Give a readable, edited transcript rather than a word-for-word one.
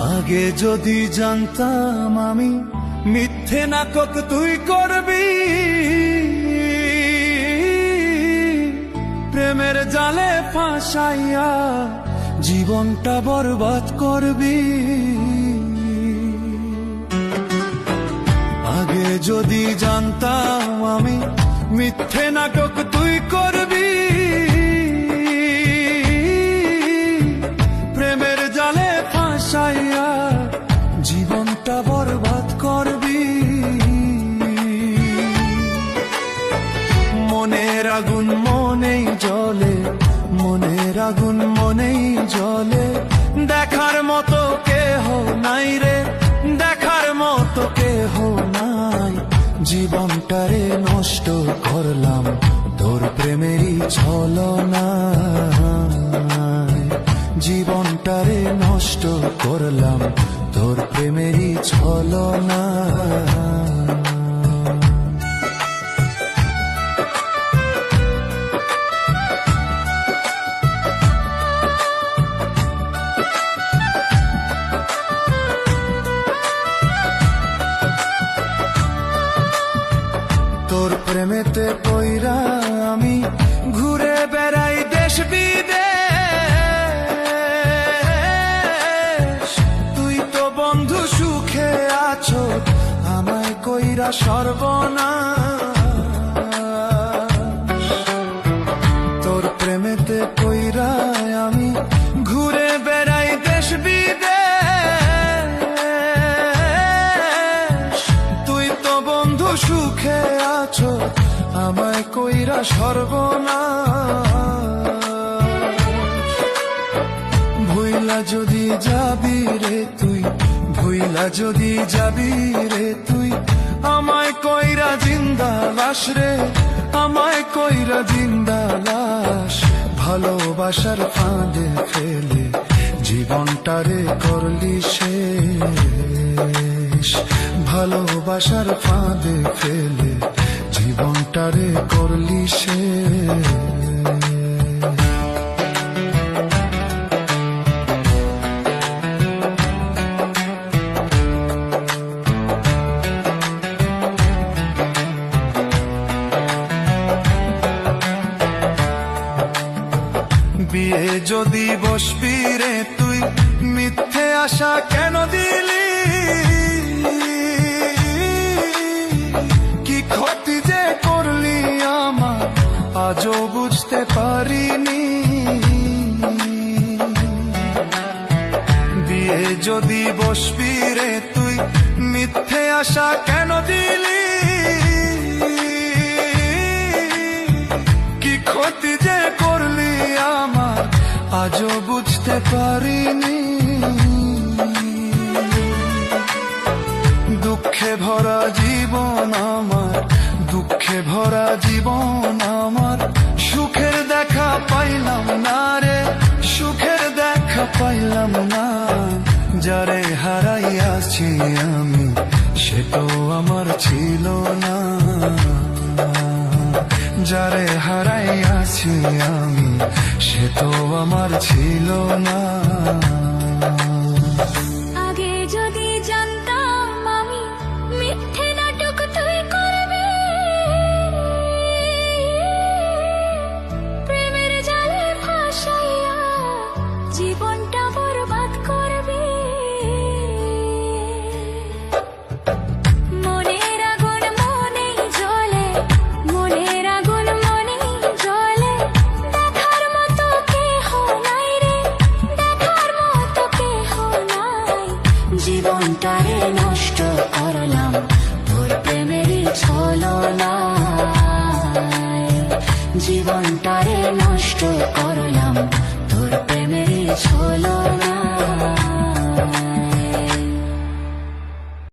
আগে যদি জানতাম আমি মিথ্যে নাটক তুই করবি, প্রেমের জালে ফাঁসাইয়া জীবনটা বরবাদ করবি। আগে যদি জানতাম আমি মিথ্যে নাটক তুই করবি, প্রেমের জালে ফাঁসাইয়া জীবনটা বরবাদ করবি। মনের আগুন মনেই জ্বলে, মনের আগুন মনেই জ্বলে, দেখার মতো কেহ নাই রে, দেখার মতো কেহ নাই। জীবনটারে নষ্ট করলাম তোর প্রেমেরই ছলনায়, জীবনটারে নষ্ট করলাম তোর প্রেমেরই ছলনায়। তোর প্রেমেতে পইরা আমি ঘুরে বেড়াই দেশ বিদেশ, তুই তো বন্ধু সুখে আছো আমায় কইরা সর্বনাশ। তোর প্রেমেতে পইরা আমি ঘুরে বেড়াই দেশ বিদেশ, তুই তো বন্ধু সুখে আছো আমায় কইরা সর্বনাশ। ভুইলা যদি যাবি রে তুই, ভুইলা যদি যাবি রে তুই, আমায় কইরা জিন্দা লাশ রে, আমায় কইরা জিন্দা লাশ। ভালোবাসার ফাঁদে ফেলে জীবনটারে করলি শেষ, ভালোবাসার ফাঁদে ফেলে জীবনটারে করলি শেষ। বিয়ে যদি বসবি রে তুই, মিথ্যে আশা কেন দিলি? কি ক্ষতি যে করলি আমার আজও বুঝতে পারিনি। বিয়ে যদি বসবি রে তুই, মিথ্যে আশা কেন দিলি? কি ক্ষতি যে করলি আমার আজও বুঝতে পারিনি। দুঃখে ভরা জীবন আমার, দুঃখে ভরা জীবন আমার, সুখের দেখা পাইলাম না রে, সুখের দেখা পাইলাম না। যারে হারাইয়াছি আমি সে তো আমার ছিল না, যারে হারাইয়াছি আমি সে তো আমার ছিল না। আগে যদি জানতাম আমি মিথ্যে নাটক তুই করবি, প্রেমের জালে ফাঁসাইয়া জীবনটা বরবাদ করবি। মনের আগুন মনেই জ্বলে, মনের আগুন মনেই জ্বলে, দেখার মতো কেহ নাই রে, দেখার মতো কেহ নাই। জীবনটারে নষ্ট করলাম তোর প্রেমেরই ছলনায়, জীবনটারে নষ্ট করলাম তোর প্রেমেরই ছলনায়।